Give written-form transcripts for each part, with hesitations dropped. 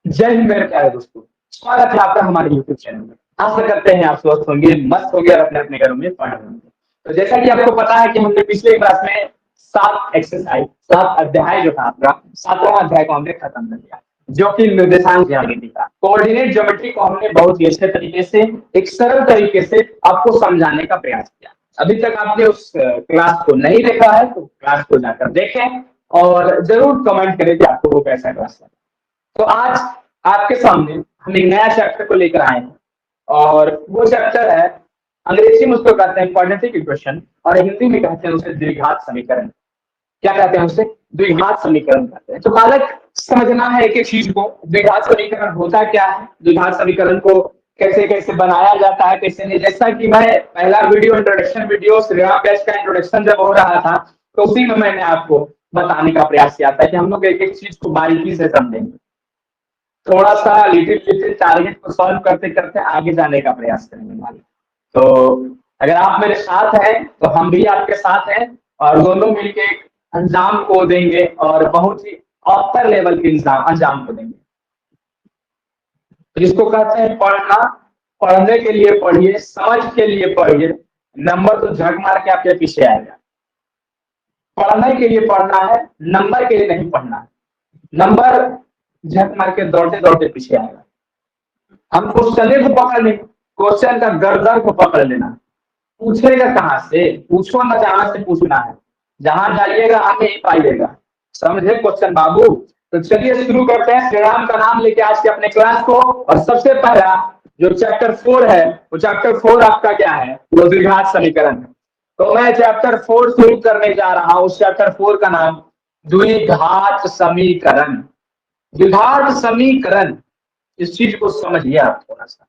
जय हिंद मेरे प्यारे दोस्तों, स्वागत है आपका हमारे YouTube चैनल में। आशा करते हैं आप स्वस्थ होंगे, मस्त होंगे और अपने अपने घरों में पढ़ रहे होंगे। तो जैसा कि आपको पता है कि हमने पिछले क्लास में 7 एक्सरसाइज 7 अध्याय जो था आपका 7वां अध्याय को हमने खत्म कर दिया, जो कि निर्देशांक ज्यामिति का कोऑर्डिनेट ज्योमेट्री को हमने बहुत ही अच्छे तरीके से एक सरल तरीके से आपको समझाने का प्रयास किया। अभी तक आपने उस क्लास को नहीं देखा है तो क्लास को जाकर देखें और जरूर कमेंट करें कि आपको वो कैसा क्लास लगा। तो आज आपके सामने हम एक नया चैप्टर को लेकर आए हैं और वो चैप्टर है, अंग्रेजी में उसको कहते हैं क्वाड्रेटिक इक्वेशन और हिंदी में कहते हैं उसे द्विघात समीकरण। क्या कहते हैं उसे? द्विघात समीकरण कहते हैं। तो बालक समझना है एक एक चीज को, द्विघात समीकरण होता क्या है, द्विघात समीकरण को कैसे कैसे बनाया जाता है, कैसे नहीं। जैसा कि मैं पहला video introduction video Shriram batch का इंट्रोडक्शन जब हो रहा था तो उसी में मैंने आपको बताने का प्रयास किया था कि हम लोग एक एक चीज को बारीकी से समझेंगे, थोड़ा सा लिटिल लिटिल टारगेट को सॉल्व करते करते आगे जाने का प्रयास करेंगे हमारे। तो अगर आप मेरे साथ हैं तो हम भी आपके साथ हैं और दोनों मिलके एक अंजाम को देंगे और बहुत ही अपर लेवल के अंजाम को देंगे। तो जिसको कहते हैं पढ़ना, पढ़ने के लिए पढ़िए, समझ के लिए पढ़िए, नंबर तो झक मार के आपके पीछे आएगा। पढ़ने के लिए पढ़ना है, नंबर के लिए नहीं पढ़ना है। नंबर झक मार के दौड़ते दौड़ते पीछे आएगा। हम क्वेश्चन को पकड़ लेंगे, क्वेश्चन का गर्दन को पकड़ लेना। पूछेगा कहाँ से? पूछो ना जहां से पूछना है, जहां जाइएगा आगे ही पाइएगा। समझे क्वेश्चन बाबू? तो चलिए शुरू करते हैं श्रीराम का नाम लेके आज के अपने क्लास को। और सबसे पहला जो चैप्टर 4 है, वो चैप्टर 4 आपका क्या है? वो द्विघात समीकरण है। तो मैं चैप्टर 4 शुरू करने जा रहा हूं। उस चैप्टर 4 का नाम द्विघात समीकरण। द्विघात समीकरण, इस चीज को समझिए आप थोड़ा सा।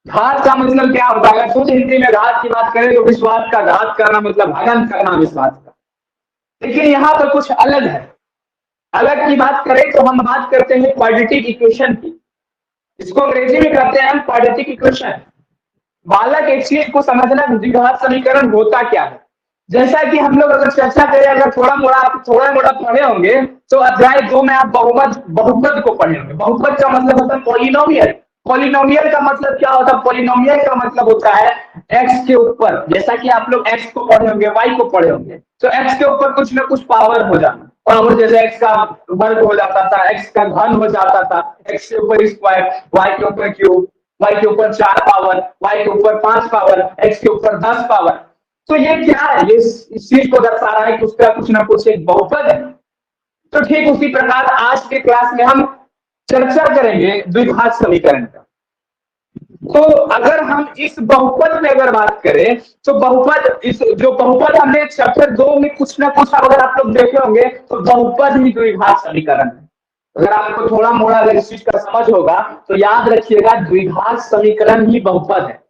घात का मतलब क्या होता है? शुद्ध हिंदी में घात की बात करें तो विश्वास का घात करना, मतलब भगन करना विश्वास का। लेकिन यहाँ पर कुछ अलग है। अलग की बात करें तो हम बात करते हैं क्वाड्रेटिक इक्वेशन की। इसको अंग्रेजी में कहते हैं क्वाड्रेटिक इक्वेशन। बालक एक चीज को समझना, द्विघात समीकरण होता क्या है। जैसा कि हम लोग अगर चर्चा करें, अगर थोड़ा मोड़ा पढ़े होंगे तो अध्याय 2 में आप बहुपद को पढ़े होंगे। बहुपद का मतलब होता है पॉलिनोमियल। पॉलिनोमियल का मतलब क्या होता है? पॉलिनोमियल का मतलब होता है एक्स के ऊपर, जैसा कि आप लोग एक्स को पढ़े होंगे, वाई को पढ़े होंगे, तो एक्स के ऊपर कुछ ना कुछ पावर हो जाना। पावर जैसे एक्स का वर्ग हो जाता था, एक्स का घन हो जाता था, एक्स के ऊपर स्क्वायर, वाई के ऊपर क्यूब, वाई के ऊपर 4 पावर, वाई के ऊपर 5 पावर, एक्स के ऊपर 10 पावर। तो ये क्या है? ये इस चीज को दर्शा रहा है कि उसका कुछ ना कुछ एक बहुपद है। तो ठीक उसी प्रकार आज के क्लास में हम चर्चा करेंगे द्विघात समीकरण का। तो अगर हम इस बहुपद में अगर बात करें तो बहुपद, इस जो बहुपद हमने चैप्टर 2 में कुछ ना कुछ अगर आप लोग देखे होंगे तो बहुपद ही द्विघात समीकरण है। अगर आपको थोड़ा मोड़ा अगर इस चीज का समझ होगा तो याद रखिएगा, द्विघात समीकरण ही बहुपद है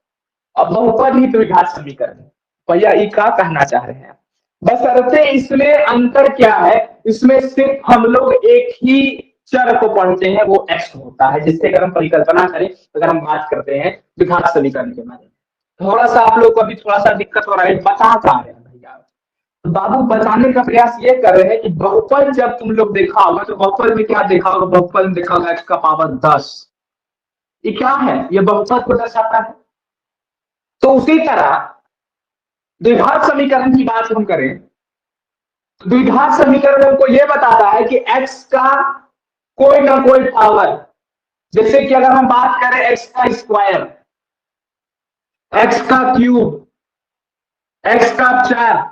और बहुपद ही द्विघात समीकरण है। भैया ये क्या कहना चाह रहे हैं? बस अर्थ इसमें अंतर क्या है? इसमें सिर्फ हम लोग एक ही चर को पढ़ते हैं, वो एक्स होता है, जिससे अगर हम परिकल्पना करें, अगर हम बात करते हैं द्विघात समीकरण के बारे में। थोड़ा सा आप लोग को अभी थोड़ा सा दिक्कत हो रहा है, बता पा रहे हैं भैया? तो बाबू बताने का प्रयास ये कर रहे हैं कि बहुपद जब तुम लोग देखा होगा तो बहुपद में क्या देखा होगा? बहुपद में देखा होगा एक्स का पावर 10। ये क्या है? ये बहुपद को दर्शाता है। तो उसी तरह द्विघात समीकरण की बात हम करें, द्विघात समीकरण हमको यह बताता है कि x का कोई ना कोई पावर, जैसे कि अगर हम बात करें x का स्क्वायर, x का क्यूब, x का 4,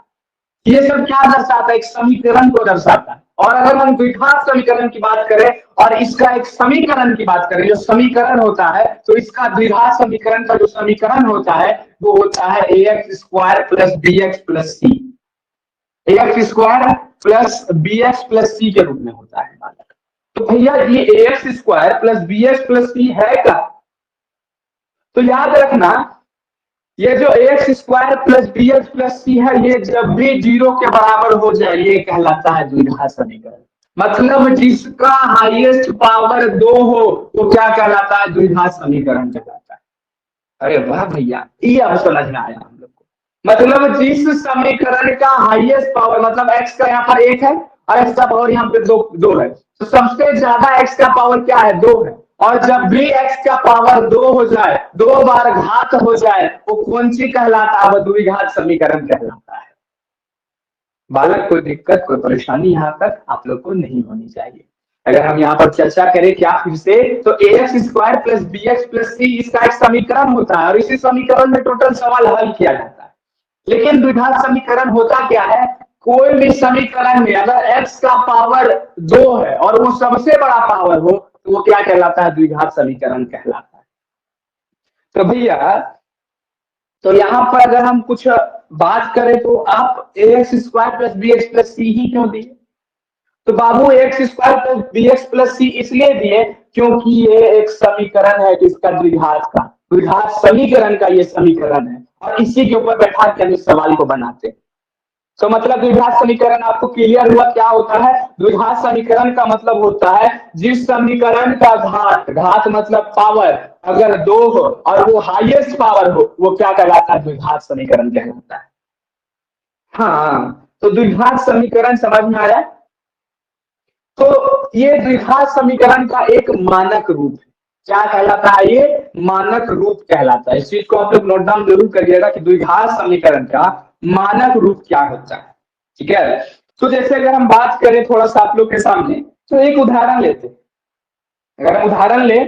ये सब क्या दर्शाता है? एक समीकरण को दर्शाता है। और अगर हम द्विघात समीकरण की बात करें और इसका एक समीकरण की बात करें, जो समीकरण होता है, तो इसका द्विघात समीकरण का जो समीकरण होता है वो होता है ax square plus bx plus c। ax square plus bx plus c के रूप में होता है बालक। तो भैया ये ax square plus bx plus c है क्या? तो याद रखना, ये जो ax square plus bx plus c है, ये जब भी 0 के बराबर हो जाए ये कहलाता है द्विघात समीकरण। मतलब जिसका हाईएस्ट पावर 2 हो तो क्या कहलाता है? द्विघात समीकरण कहलाता है। अरे वाह भैया, ये अब समझ में आया। मतलब जिस समीकरण का हाईएस्ट पावर, मतलब x का यहाँ पर 1 है और x का पावर यहाँ पे दो है, तो सबसे ज्यादा x का पावर क्या है, 2 है। और जब भी x का पावर 2 हो जाए, 2 बार घात हो जाए, वो कौन सी कहलाता है, वो द्विघात समीकरण कहलाता है। बालक कोई दिक्कत कोई परेशानी यहाँ तक आप लोग को नहीं होनी चाहिए। अगर हम यहाँ पर चर्चा करें क्या फिर से, तो ax square plus b x plus c इसका एक समीकरण होता है और इसी समीकरण में टोटल सवाल हल किया जाता है। लेकिन द्विघात समीकरण होता क्या है, कोई भी समीकरण में अगर x का पावर 2 है और वो सबसे बड़ा पावर हो तो वो क्या कहलाता है, द्विघात समीकरण कहलाता है। तो भैया तो यहाँ पर अगर हम कुछ बात करें तो आप ax square plus b x plus c ही क्यों दिए, तो बाबू x square plus b x plus c इसलिए दिए क्योंकि ये एक समीकरण है किसका, द्विघात का, द्विघात समीकरण का ये समीकरण है और इसी के ऊपर बैठा के हम इस सवाल को बनाते हैं। तो मतलब द्विघात समीकरण आपको क्लियर हुआ क्या होता है, द्विघात समीकरण का मतलब होता है जिस समीकरण का घात, घात मतलब पावर अगर 2 हो और वो हाईएस्ट पावर हो वो क्या कहलाता है, द्विघात समीकरण कहलाता है। हाँ तो द्विघात समीकरण समझ में आया। तो ये द्विघात समीकरण का एक मानक रूप है, क्या कहलाता है, ये मानक रूप कहलाता है। इस चीज को आप लोग नोट डाउन जरूर करिएगा कि द्विघात समीकरण का मानक रूप क्या होता है, ठीक है। तो जैसे अगर हम बात करें थोड़ा सा आप लोग के सामने, तो एक उदाहरण लेते हैं। अगर हम उदाहरण ले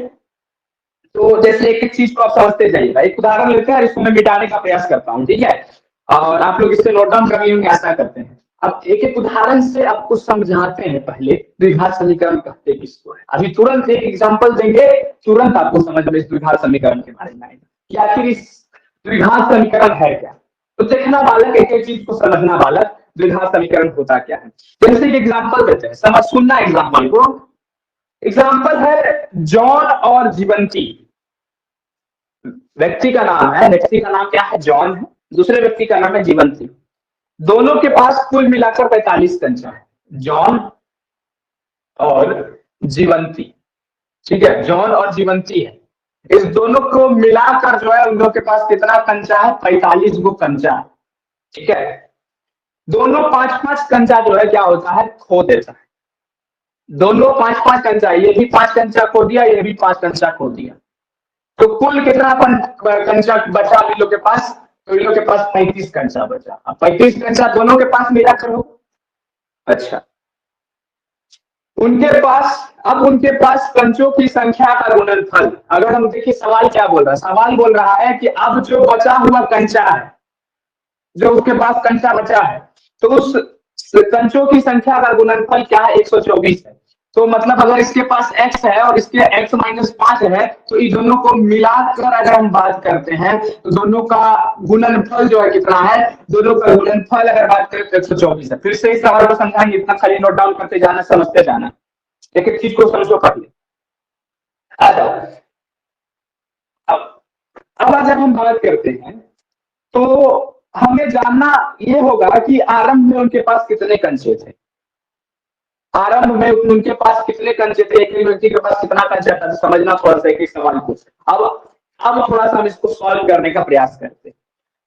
तो जैसे एक एक चीज को आप समझते जाइएगा, एक उदाहरण लेते हैं और इसको मैं मिटाने का प्रयास करता हूँ, ठीक है, और आप लोग इससे नोट डाउन कर लिए होंगे, ऐसा करते हैं। अब एक एक उदाहरण से आपको समझाते हैं पहले द्विघात समीकरण कहते किसको है। अभी तुरंत एक एग्जांपल देंगे, तुरंत आपको समझ में इस द्विघात समीकरण के बारे में आएगा कि आखिर इस द्विघात समीकरण है क्या। तो देखना बालक, एक एक चीज को समझना बालक, द्विघात समीकरण होता क्या है। जैसे एक एग्जाम्पल देते हैं, समझ सुनना एग्जाम्पल को। एग्जाम्पल है जॉन और जीवंती। व्यक्ति का नाम है, व्यक्ति का नाम क्या है, जॉन है, दूसरे व्यक्ति का नाम है जीवंती। दोनों के पास कुल मिलाकर 45 कंचा है, जॉन और जीवंती, ठीक है, जॉन और जीवंती है। इस दोनों को मिलाकर जो है उन लोगों के पास कितना कंचा है, 45 गो कंचा है, ठीक है। दोनों 5-5 कंचा जो है क्या होता है, खो देता है। दोनों 5-5 कंचा, ये भी 5 कंचा खो दिया, ये भी 5 कंचा खो दिया, तो कुल कितना कंचा बचा इन लोग के पास, तो इन लोग के पास 35 कंचा बचा। अब 35 कंचा दोनों के पास मिलाकर हो, अच्छा उनके पास, अब उनके पास कंचों की संख्या का गुणनफल। अगर हम देखिए सवाल क्या बोल रहा है, सवाल बोल रहा है कि अब जो बचा हुआ कंचा है, जो उसके पास कंचा बचा है, तो उस कंचों की संख्या का गुणनफल क्या है, 124 है। तो मतलब अगर इसके पास x है और इसके x माइनस 5 है, तो इन दोनों को मिलाकर अगर हम बात करते हैं तो दोनों का गुणनफल जो है कितना है, दोनों का गुणनफल अगर बात करें तो 124 है। फिर से इस सवाल को समझाएंगे, इतना खाली नोट डाउन करते जाना, समझते जाना, एक एक चीज को समझो पहले। अब जब हम बात करते हैं तो हमें जानना ये होगा कि आरंभ में उनके पास कितने कंचे थे, आरंभ में उनके पास कितने कंचे थे, एक व्यक्ति के पास कितना कंचा था, तो समझना थोड़ा सा एक सवाल को। अब थोड़ा सा हम इसको सॉल्व करने का प्रयास करते हैं।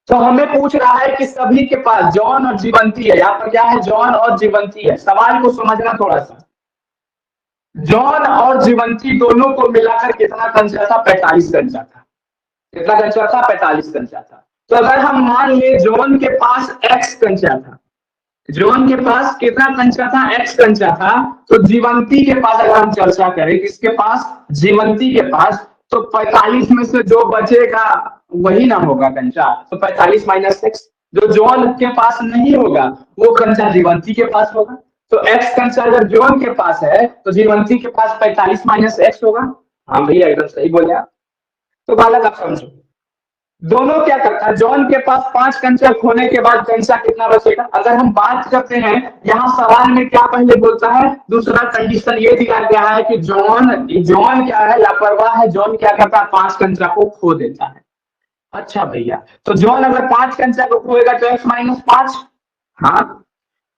तो हमें पूछ रहा है कि सभी के पास जॉन और जीवंती है, यहाँ पर क्या है, जॉन और जीवंती है। सवाल को समझना थोड़ा सा, जॉन और जीवंती दोनों को मिलाकर कितना कंचा था, 45 कंचा था। कितना कंचा था, 45 कंचा था। तो अगर हम मान ले जॉन के पास x कंचा था, जॉन के पास कितना कंचा था, x कंचा था, तो जीवंती के पास अगर हम चर्चा करें, किसके पास, जीवंती के पास, तो 45 में से जो बचेगा वही ना होगा कंचा, तो 45 माइनस एक्स, जो जॉन के पास नहीं होगा वो कंचा जीवंती के पास होगा। तो x कंचा अगर जॉन के पास है तो जीवंती के पास 45 माइनस एक्स होगा। हाँ भैया एकदम सही बोले आप। तो बालक आप समझो, दोनों क्या करता है, जॉन के पास 5 कंचा खोने के बाद कंचा कितना बचेगा। अगर हम बात करते हैं यहाँ सवाल में क्या पहले बोलता है, दूसरा कंडीशन ये दिया गया है कि जॉन क्या है, लापरवाह है, जॉन क्या करता है, 5 कंचा को खो देता है। अच्छा भैया, तो जॉन अगर 5 कंचा को खोएगा तो x माइनस 5, हाँ,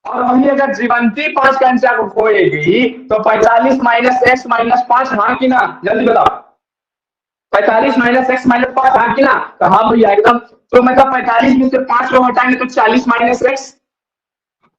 और वही अगर जीवंती 5 कंचा को खोएगी तो 45 माइनस एक्स माइनस 5, हाँ कि ना, जल्दी बताओ, 45 माइनस एक्स माइनस 5, हाँ कि ना, तो हाँ भैया एकदम। तो मतलब 45 में से 5 को हटाएंगे तो 40 माइनस एक्स,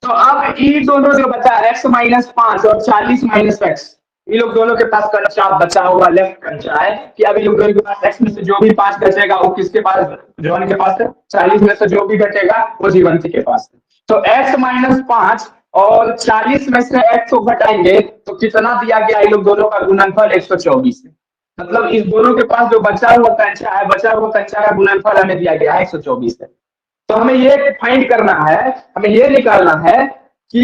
तो अब ये दोनों जो बचा x -5 और 40 -x, ये लोग दोनों के पास कंचा बचा हुआ लेफ्ट कंचा है कि अब ये लोग दोनों के पास x में से जो भी 5 बचेगा वो किसके पास, जीवन के पास है। 40 में से जो भी घटेगा वो जीवंती के पास है। तो x -5 और 40 में से x को घटाएंगे तो कितना दिया गया, ये लोग दोनों का गुणनफल 124 है। मतलब इस दोनों के पास जो बचा हुआ कंचा है, बचा हुआ कंचा का गुणनफल हमें दिया गया है 124 है। तो हमें ये फाइंड करना है, हमें ये निकालना है कि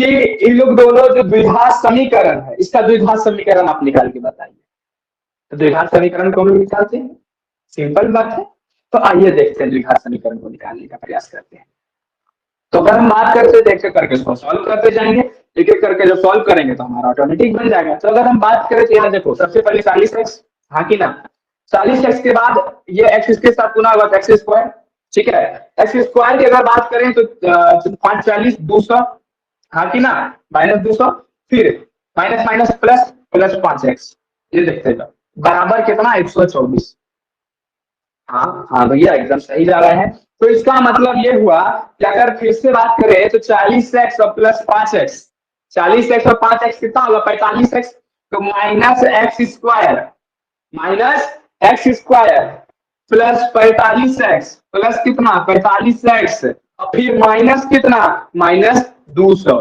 इन लोग दोनों जो द्विघात समीकरण है, इसका द्विघात समीकरण आप निकाल के बताइए। तो द्विघात समीकरण को हम लोग निकालते हैं, सिंपल बात है। तो आइए देखते हैं द्विघात समीकरण को निकालने का प्रयास करते हैं। तो अगर हम बात करते देख के करके इसको सॉल्व करते जाएंगे, एक एक करके जो सॉल्व करेंगे तो हमारा ऑटोमेटिक बन जाएगा। तो अगर हम बात करें तो यहाँ देखो सबसे पहले 40x, हाँ कि ना, 40x के बाद ये x इसके साथ गुना हुआ x स्क्वायर, ठीक है। x स्क्वायर की अगर बात करें तो 5 40 200, हाँ कि ना, -200, फिर minus minus plus plus 5x, ये देखते हैं बराबर कितना 124। हाँ हाँ भैया एकदम सही जा रहे हैं। तो इसका मतलब ये हुआ कि अगर फिर से बात करें तो 40x और प्लस 5x, 40x और 5x कितना होगा 45x, तो -x square plus 45x plus कितना 45x और फिर माइनस कितना -200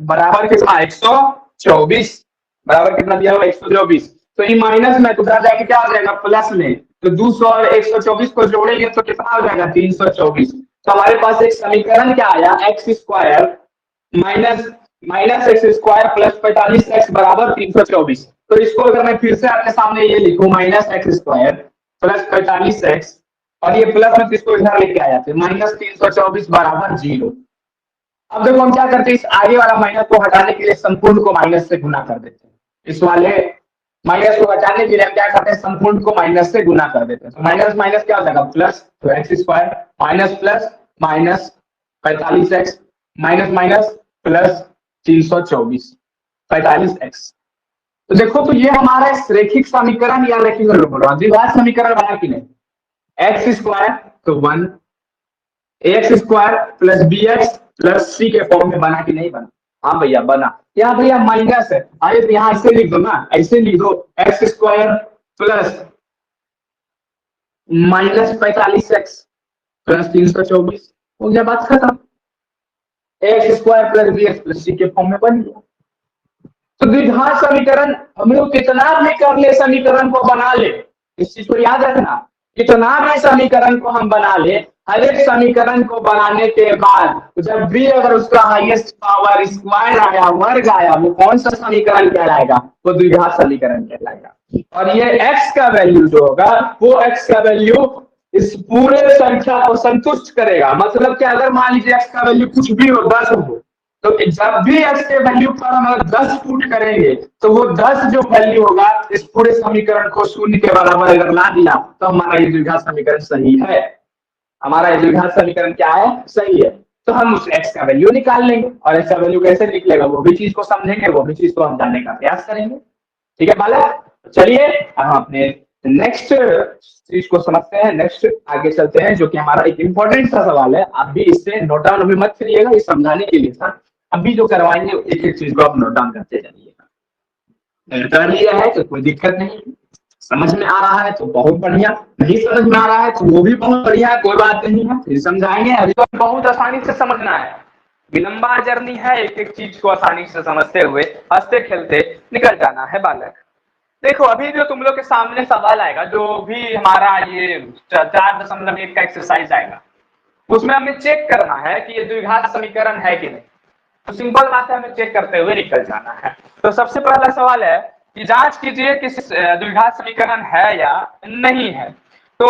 बराबर कितना 124, बराबर कितना दिया हुआ 124। तो ये माइनस में उधर जाके क्या हो जाएगा प्लस में, तो 200 और 124 को जोड़ेंगे तो कितना हो जाएगा 324। तो हमारे पास एक समीकरण क्या आया x square minus x square plus 45x बराबर 324। तो इसको अगर मैं फिर से आपके सामने ये लिखूं -x स्क्वायर प्लस 45x और ये प्लस में इसको इधर लेके आया थे -324 बराबर 0। अब देखो हम क्या करते हैं, इस आगे वाला माइनस को हटाने के लिए संपूर्ण को माइनस से गुना कर देते हैं। इस वाले माइनस को हटाने के लिए हम क्या करते हैं, संपूर्ण को माइनस से गुना कर देते हैं। तो माइनस माइनस क्या हो जाएगा प्लस, तो x square minus plus minus 45x minus minus plus 324 45x। तो देखो तो ये हमारा रेखिक समीकरण या रेखिक द्विघात समीकरण बना कि नहीं, एक्स स्क्वायर तो 1 x square plus b x plus c के फॉर्म में बना कि नहीं बना। हाँ भैया बना। यहाँ भैया माइनस है, आइए तो यहाँ ऐसे लिख दो ना, ऐसे लिख दो x square plus -45x plus 324, हो गया बात खत्म। X square plus b x plus c के फॉर्म में बन गया। तो द्विघात समीकरण हम लोग कितना भी कर ले समीकरण को बना ले, इस चीज को याद रखना, कितना भी समीकरण को हम बना ले, हर एक समीकरण को बनाने के बाद जब भी अगर उसका हाईएस्ट पावर स्क्वायर आया वर्ग आया, वो कौन सा समीकरण कहलाएगा, वो द्विघात समीकरण कहलाएगा। और ये x का वैल्यू जो होगा वो x का वैल्यू इस पूरे संख्या को संतुष्ट करेगा। मतलब कि अगर मान लीजिए x का वैल्यू कुछ भी हो 10 हो, तो जब भी x के वैल्यू पर हम 10 पुट करेंगे तो वो 10 जो वैल्यू होगा इस पूरे समीकरण को शून्य के बराबर अगर ला दिया तो हमारा ये द्विघात समीकरण सही है। हमारा ये द्विघात समीकरण क्या है, सही है। तो हम उस x का वैल्यू निकाल लेंगे और x का वैल्यू कैसे निकलेगा वो भी चीज को समझेंगे, वो भी चीज को हम जानने का प्रयास करेंगे। ठीक है बालक, चलिए हम अपने नेक्स्ट चीज को समझते हैं, नेक्स्ट आगे चलते हैं, जो कि हमारा एक इंपॉर्टेंट सा सवाल है। आप भी इससे नोट डाउन अभी मत करिएगा, ये समझाने के लिए था। अभी जो करवाएंगे एक एक चीज को आप नोट डाउन करते जाइएगा। कर लिया है तो कोई दिक्कत नहीं, समझ में आ रहा है तो बहुत बढ़िया, नहीं समझ में आ रहा है तो वो भी बहुत बढ़िया, कोई बात नहीं है, फिर समझाएंगे। अभी तो बहुत आसानी से समझना है, लंबा जर्नी है, एक एक चीज को आसानी से समझते हुए हंसते खेलते निकल जाना है बालक। देखो अभी जो तुम लोग के सामने सवाल आएगा, जो भी हमारा ये 4.1 का एक्सरसाइज आएगा, उसमें हमें चेक करना है कि ये द्विघात समीकरण है कि नहीं। तो सिंपल बात है, हमें चेक करते हुए निकल जाना है। तो सबसे पहला सवाल है कि जांच कीजिए कि द्विघात समीकरण है या नहीं है। तो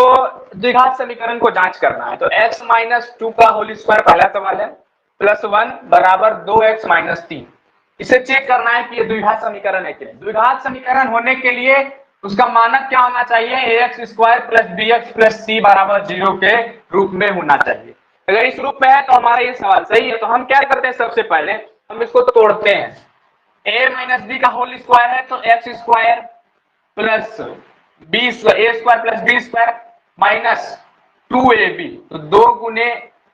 द्विघात समीकरण को जांच करना है, तो x - 2 का होल स्क्वायर पहला सवाल है, +1 बराबर 2x - 3। इसे चेक करना है कि ये द्विघात समीकरण है कि नहीं। द्विघात समीकरण होने के लिए उसका मानक क्या होना चाहिए, ax square plus bx plus c बराबर 0 के रूप में होना चाहिए। अगर इस रूप में है तो हमारा ये सवाल सही है। तो हम क्या करते हैं, सबसे पहले हम इसको तोड़ते हैं। a - b का होल स्क्वायर है तो x square plus b square a square plus b square minus 2ab, तो 2 गुने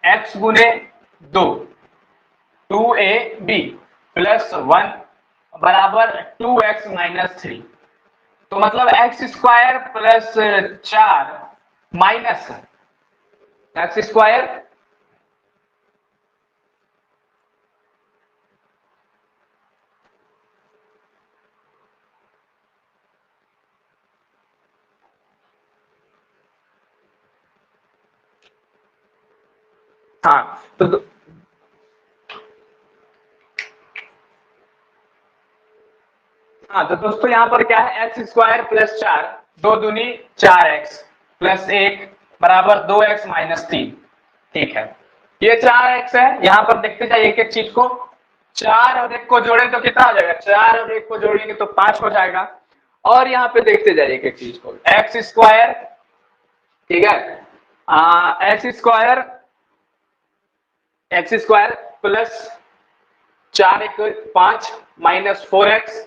x गुने 2 2ab प्लस 1 बराबर 2x माइनस 3। तो मतलब x square plus 4 minus x square हाँ तो दोस्तों यहाँ पर क्या है, एक्स स्क्वायर प्लस 4 दो दूनी 4x प्लस 1 बराबर 2x माइनस 3। ठीक है, ये 4x है। यहाँ पर देखते जाइए एक एक चीज को, 4 और 1 को जोड़े तो कितना हो जाएगा, 4 और 1 को जोड़ेंगे तो 5 हो जाएगा। और यहाँ पे देखते जाइए एक एक चीज को, एक्स स्क्वायर, ठीक है, x square plus 4 1 5 minus 4x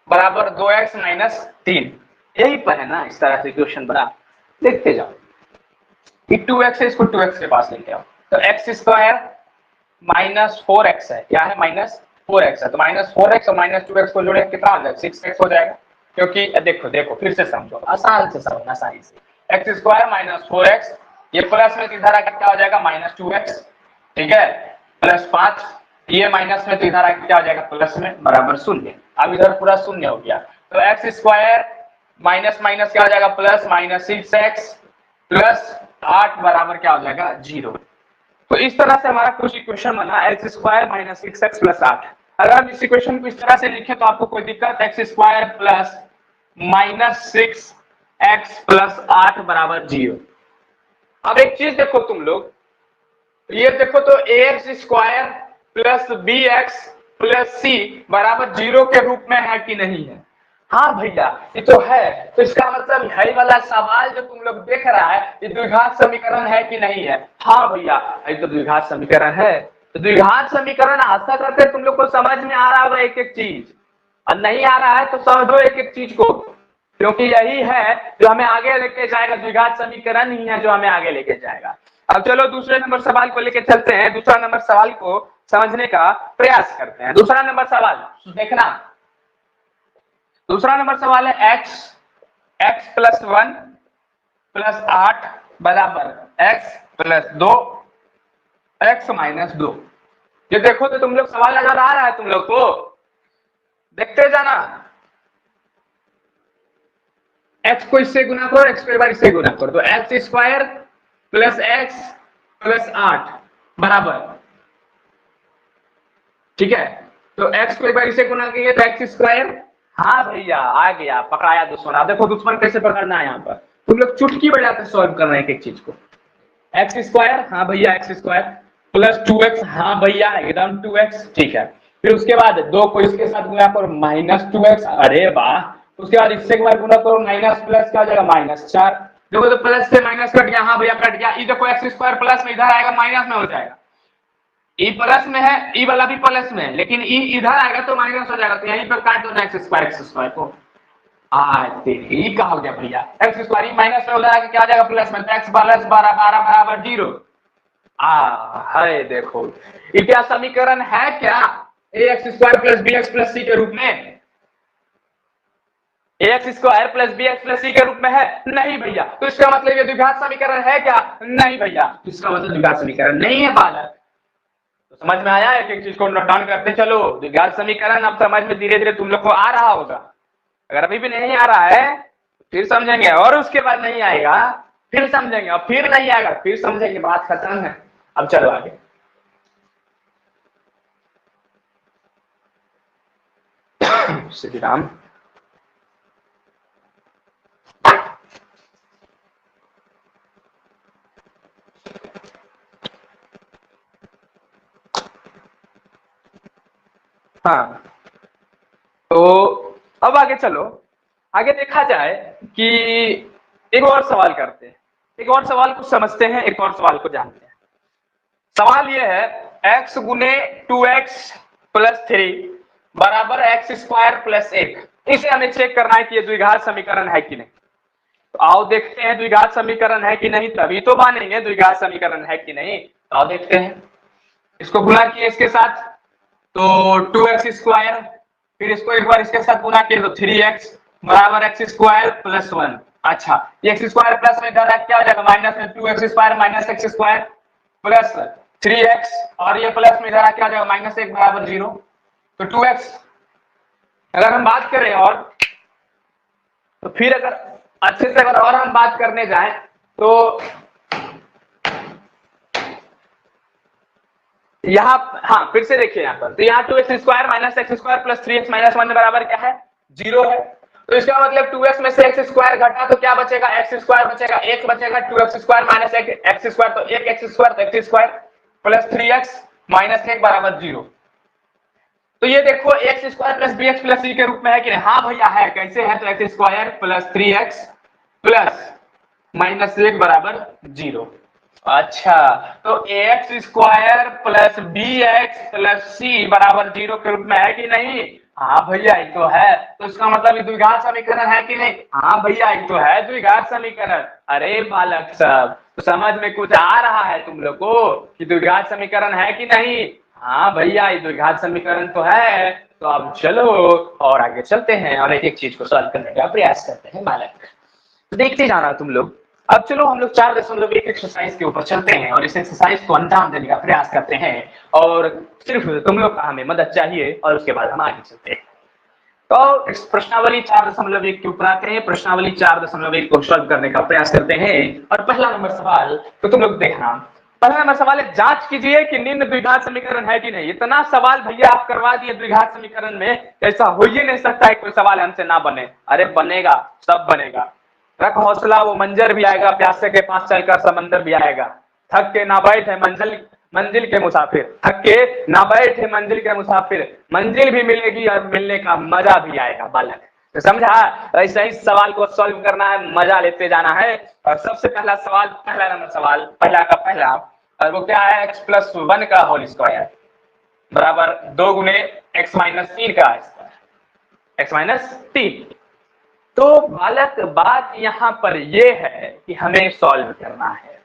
बराबर 2x माइनस 3। यही पर है ना, इस तरह से क्वेश्चन बना, देखते जाओ। ये 2x है, इसको 2x के पास लेके आओ, तो एक्स स्क्वायर माइनस 4x है, क्या है माइनस 4x है, तो माइनस 4x और माइनस 2x को जोड़े कितना हो जाएगा, 6x हो जाएगा। क्योंकि देखो देखो फिर से समझो, आसान से समझना, आसानी से। एक्स स्क्वायर माइनस 4x, ये प्लस में इधर आकर क्या हो जाएगा माइनस 2x, ठीक है, प्लस 5, ये माइनस में तो इधर आके क्या हो जाएगा प्लस में, बराबर 0। अब इधर पूरा 0 हो गया, तो एक्स स्क्वायर माइनस माइनस क्या हो जाएगा प्लस, माइनस 6x प्लस 8 बराबर क्या हो जाएगा 0। तो इस तरह से हमारा कुछ इक्वेशन बना, x square minus 6x plus 8। अगर हम इस इक्वेशन को इस तरह से लिखें तो आपको कोई दिक्कत, x square plus minus 6x plus 8 बराबर 0। अब एक चीज देखो तुम लोग, ये देखो तो ax square plus bx plus c बराबर 0 के रूप में है कि नहीं है। हाँ भैया ये तो है, तो इसका मतलब है वाला सवाल जो तुम लोग देख रहा है, ये द्विघात समीकरण है कि नहीं है। हाँ भैया ये तो द्विघात समीकरण है। तो द्विघात समीकरण आशा करते तुम लोग को समझ में आ रहा होगा एक एक चीज, और नहीं आ रहा है तो समझो एक एक चीज को, क्योंकि यही है जो हमें आगे लेके जाएगा। द्विघात समीकरण ही है जो हमें आगे लेके जाएगा। अब चलो दूसरे नंबर सवाल को लेके चलते हैं, दूसरा नंबर सवाल को समझने का प्रयास करते हैं। दूसरा नंबर सवाल देखना, दूसरा नंबर सवाल है x प्लस 1 प्लस 8 बराबर x प्लस 2 x माइनस 2। ये देखो तो तुम लोग सवाल नजर आ रहा है तुम लोग को, देखते जाना। x को इससे गुना करो, x को एक बार इससे गुना करो, तो x square plus x plus 8 बराबर, ठीक है, तो x को एक बार इसे गुना किए तो x स्क्वायर, हाँ भैया आ गया, पकड़ाया दुश्मन। आप देखो दुश्मन कैसे पकड़ना है, यहाँ पर तुम लोग चुटकी बजाते सॉल्व कर रहे हैं एक चीज को। एक्स स्क्वायर, हाँ भैया एक्स स्क्वायर प्लस 2x, हाँ भैया एकदम 2x, ठीक है। फिर उसके बाद 2 को इसके साथ गुना करो माइनस 2x, अरे वाह। उसके बाद इससे एक बार गुना करो माइनस प्लस क्या हो जाएगा माइनस 4। देखो तो प्लस से माइनस कट गया, हाँ भैया कट गया। ये देखो एक्स स्क्वायर प्लस में इधर आएगा माइनस में हो जाएगा, ई प्लस में है, ई वाला भी प्लस में है, लेकिन ई इधर आएगा तो माइनस हो जाएगा, तो यहीं पर काट दो ना एक्स स्क्वायर को। ई का हो गया भैया, एक्स स्क्वायर माइनस में हो जाएगा क्या हो जाएगा प्लस में, तो एक्स प्लस 12 बराबर 0। है देखो ये क्या समीकरण है क्या, a x square plus b x plus c के रूप में, x square plus b x plus c के रूप में है नहीं भैया, तो इसका मतलब ये द्विघात समीकरण है क्या, नहीं भैया, तो इसका मतलब द्विघात समीकरण नहीं है बालक। तो समझ में आया, एक एक चीज को नोट डाउन करते चलो। द्विघात समीकरण अब समझ में धीरे धीरे तुम लोग को आ रहा होगा, अगर अभी भी नहीं आ रहा है फिर समझेंगे, और उसके बाद नहीं आएगा फिर समझेंगे, और फिर नहीं आएगा फिर समझेंगे, बात खत्म है। अब चलो आगे। श्री राम। हाँ तो अब आगे चलो, आगे देखा जाए कि एक और सवाल करते हैं, एक और सवाल को समझते हैं, एक और सवाल को जानते हैं। सवाल यह है x गुने 2x प्लस 3 बराबर एक्स स्क्वायर प्लस 1। इसे हमें चेक करना है कि ये द्विघात समीकरण है कि नहीं। तो आओ देखते हैं द्विघात समीकरण है कि नहीं, तभी तो मानेंगे द्विघात समीकरण है कि नहीं। तो आओ देखते हैं, इसको गुणा किए इसके साथ तो 2x², फिर इसको एक बार इसके साथ गुना किए तो 3x बराबर x² प्लस 1। अच्छा, ये x² प्लस में इधर क्या हो जाएगा, माइनस में 2x² minus x² plus 3x, और ये प्लस में इधर क्या हो जाएगा, -1 बराबर 0। तो 2x अगर हम बात करें और तो फिर अगर अच्छे से अगर और हम बात करने जाएं तो यहाँ, हाँ फिर से देखिए यहाँ पर, तो यहाँ 2x² minus x² plus 3x minus 1 बराबर क्या है, 0 है। तो इसका मतलब 2x में से x² घटा तो क्या बचेगा, x² बचेगा, 1 बचेगा, 2x² माइनस x² तो 1x² तो x² प्लस 3x माइनस 1 बराबर 0। तो ये देखो x² plus bx plus c के रूप में है कि नहीं, हाँ भैया है। कैसे है, तो x² प्लस 3x प्लस -1 बराबर 0। अच्छा, तो ax² plus bx plus c बराबर 0 के रूप में है कि नहीं, हाँ भैया ये तो है। तो इसका मतलब ये द्विघात समीकरण है कि नहीं, हाँ भैया ये तो है द्विघात समीकरण। अरे बालक सब, तो समझ में कुछ आ रहा है तुम लोग को कि द्विघात समीकरण है कि नहीं, हाँ भैया ये द्विघात समीकरण तो है। तो अब चलो और आगे चलते हैं और एक एक चीज को सॉल्व करने का प्रयास करते हैं बालक। तो देखते जाना तुम लोग। अब चलो हम लोग 4.1 एक्सरसाइज के ऊपर चलते हैं और इस एक्सरसाइज को अंजाम देने का प्रयास करते हैं, और सिर्फ तुम लोग का हमें मदद चाहिए और उसके बाद हम आगे चलते हैं। तो इस प्रश्नावली 4.1 के ऊपर आते हैं। प्रश्नावली 4.1 को सॉल्व करने का प्रयास करते हैं और पहला नंबर सवाल तो तुम लोग देखना। पहला नंबर सवाल है, जांच कीजिए कि निम्न द्विघात समीकरण है कि नहीं। इतना सवाल भैया आप करवा दिए द्विघात समीकरण में, ऐसा हो ही नहीं सकता है कोई सवाल हमसे ना बने। अरे बनेगा, सब बनेगा। रख हौसला, वो मंजर भी आएगा, प्यासे के पास चलकर समंदर भी आएगा। थक के ना बैठे मंजिल के मुसाफिर, थक के ना बैठे मंजिल के मुसाफिर, मंजिल भी मिलेगी और मिलने का मजा भी आएगा बालक। तो समझा, ऐसा ही सवाल को सॉल्व करना है, मजा लेते जाना है। और सबसे पहला सवाल, पहला नंबर सवाल, पहला का पहला, और वो क्या है, x प्लस 1 का होल स्क्वायर बराबर 2 गुने x माइनस 3 का स्क्वायर, x माइनस 3। तो बालक बात यहाँ पर ये है कि हमें सॉल्व करना है।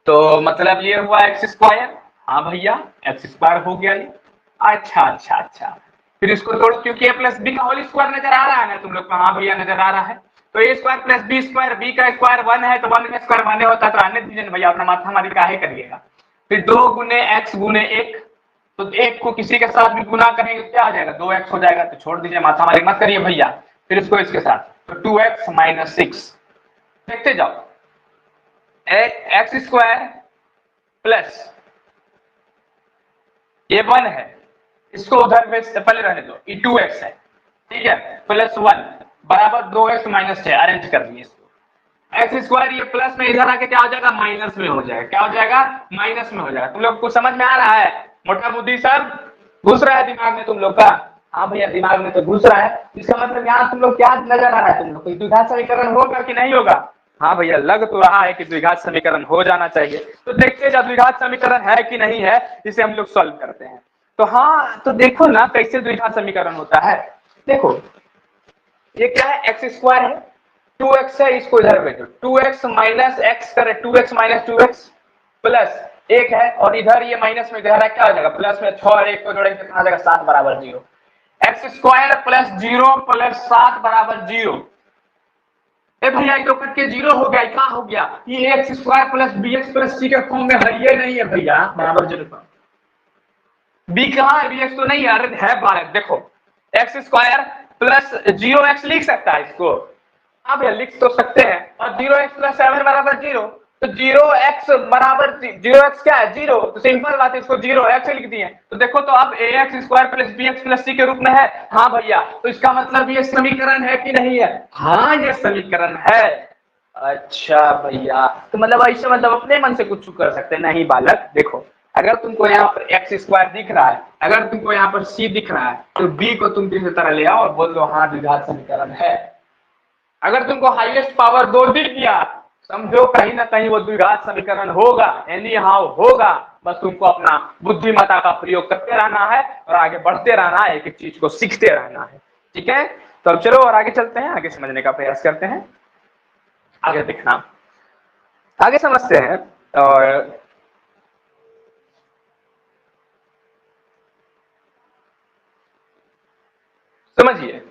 तो मतलब ये हुआ x², हाँ भैया x² हो गया ये। अच्छा अच्छा अच्छा, फिर इसको तोड़ो क्योंकि a प्लस बी का होल स्क्वायर नजर आ रहा है ना तुम लोग को, हाँ भैया नजर आ रहा है। तो a² प्लस b², b का स्क्वायर 1 है तो 1 का स्क्वायर 1 होता है, तो आने दीजिए भैया, अपना माथा हमारी काहे करिएगा। फिर 2 गुने x गुने 1, तो 1 को किसी के साथ भी गुना करेंगे तो क्या आ जाएगा, 2x हो जाएगा। तो छोड़ दीजिए, माथा हमारी मत करिए भैया। फिर इसको इसके साथ, तो 2x माइनस 6, देखते जाओ, x² प्लस ये 1 है, इसको उधर पहले रहने दो, ये 2x है, ठीक है, प्लस 1 बराबर 2x माइनस 6, अरेंज कर दिए इसको। x² ये प्लस में इधर आके क्या हो जाएगा, माइनस में हो जाएगा। क्या हो जाएगा, माइनस में हो जाएगा। तुम लोग को समझ में आ रहा है, मोटा बुद्धि सब घुस रहा है दिमाग में तुम लोग का, हाँ भैया दिमाग में तो घुस रहा है। इसका मतलब यहाँ तुम लोग क्या नजर आ रहा है, तुम लोग को द्विघात समीकरण होगा कि नहीं होगा, हाँ भैया लग तो रहा है कि द्विघात समीकरण हो जाना चाहिए। तो देखते हैं द्विघात समीकरण है कि नहीं है, इसे हम लोग सॉल्व करते हैं। तो हाँ, तो देखो ना कैसे द्विघात समीकरण होता है। देखो ये क्या है, x² है, 2x है, इसको इधर भेजो, 2x माइनस एक्स करे, 2x माइनस 2x प्लस 1 है, और इधर ये माइनस में इधर क्या हो जाएगा, प्लस में 6 और 1 को जोड़ेंगे कितना आ जाएगा, 7 बराबर 0। x² प्लस 0 प्लस 7 बराबर 0। ए भैया तो करके 0 हो गया, क्या हो गया, ये x² plus bx plus c के फॉर्म में है, ये नहीं है भैया बराबर 0। b कहाँ है, bx तो नहीं है, अरे है बालक, देखो x² प्लस 0x लिख सकता है इसको, हाँ भैया लिख तो सकते हैं, और 0x प्लस 7 बराबर 0। तो 0x बराबर 0x क्या है, 0, तो सिंपल बात है, इसको 0x लिख दिए। तो देखो तो अब ax² plus bx plus c के रूप में है, हाँ भैया, तो इसका मतलब ये समीकरण है कि नहीं है, हाँ ये समीकरण है। अच्छा भैया, तो मतलब ऐसे मतलब अपने मन से कुछ कर सकते नहीं बालक। देखो अगर तुमको यहाँ पर x² दिख रहा है, अगर तुमको यहाँ पर c दिख रहा है, तो b को तुम किसी तरह ले आओ और बोल दो हाँ द्विघात समीकरण है। अगर तुमको हाईएस्ट पावर 2 दिख गया, समझो कहीं ना कहीं वो द्विघात समीकरण होगा, एनी हाउ होगा। बस तुमको अपना बुद्धिमत्ता का प्रयोग करते रहना है और आगे बढ़ते रहना है, एक एक चीज को सीखते रहना है, ठीक है। तो अब चलो और आगे चलते हैं, आगे समझने का प्रयास करते हैं। आगे देखना, आगे समझते हैं। और समझिए।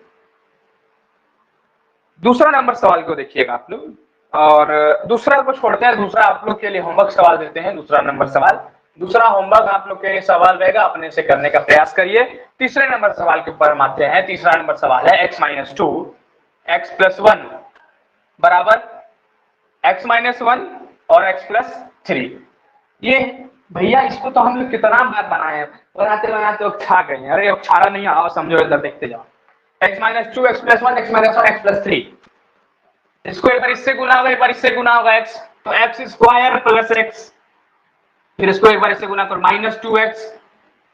दूसरा नंबर सवाल को देखिएगा आप लोग, और दूसरा को छोड़ते हैं, दूसरा आप लोग के लिए होमवर्क सवाल देते हैं। दूसरा नंबर सवाल, दूसरा होमवर्क आप लोग के लिए सवाल रहेगा, अपने से करने का प्रयास करिए। तीसरे नंबर सवाल के ऊपर हम आते हैं। तीसरा नंबर सवाल है x-2 x+1 बराबर x-1 और x+3। ये भैया इसको तो हम लोग कितना बार बनाए, बनाते बनाते छा गए। अरे छाड़ा नहीं, आओ समझो, इधर देखते जाओ। x-2 x+1 x-1 x+3, इसको एक बार इससे गुना होगा, एक बार इससे गुना होगा x, तो x²+x, फिर इसको एक बार इससे गुना करो -2x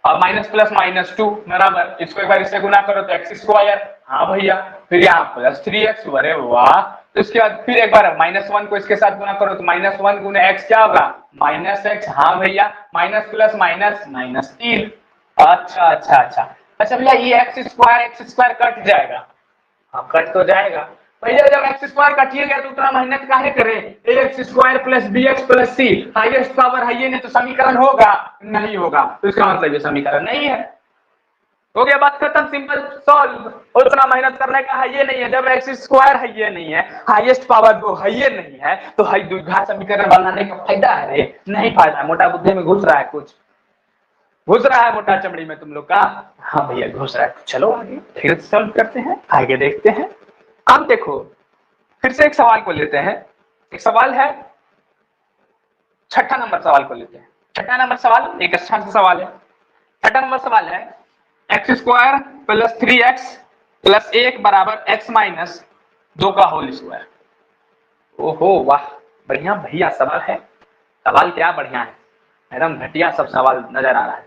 और माइनस प्लस -2 बराबर, इसको एक बार इससे गुना करो तो x²। हाँ भैया, फिर यहाँ +3x, अरे वाह। तो इसके बाद फिर एक बार -1 को इसके साथ गुना करो तो -1 गुने x क्या होगा, -x। हाँ भैया, माइनस प्लस माइनस -3। अच्छा अच्छा अच्छा अच्छा भैया, ये x² कट जाएगा। हाँ कट तो जाएगा भैया, जब x² कटिएगा तो उतना मेहनत काहे करें। ax² + bx + c, highest power है ये, नहीं तो समीकरण होगा नहीं होगा, तो इसका मतलब ये समीकरण नहीं है। हो गया, बात खत्म, सिंपल सॉल्व। उतना मेहनत करने का है ये नहीं है। जब x² है ये नहीं है, हाईएस्ट पावर वो है ये नहीं है, तो है द्विघात समीकरण बनाने का फायदा है रे? नहीं फायदा। मोटा बुद्धि में घुस रहा है, कुछ घुस रहा है मोटा चमड़ी में तुम लोग का। हाँ भैया घुस रहा है। चलो आगे फिर सॉल्व करते हैं, आगे देखते हैं। अब देखो, फिर से एक सवाल को लेते हैं। एक सवाल है, छठा नंबर सवाल को लेते हैं। छठा नंबर सवाल एक अच्छा सा सवाल है। छठा नंबर सवाल है x² + 3x + 1 बराबर x-2 का होल स्क्वायर। ओहो वाह, बढ़िया भैया सवाल है। सवाल क्या बढ़िया है, एकदम घटिया सब सवाल नजर आ रहा है।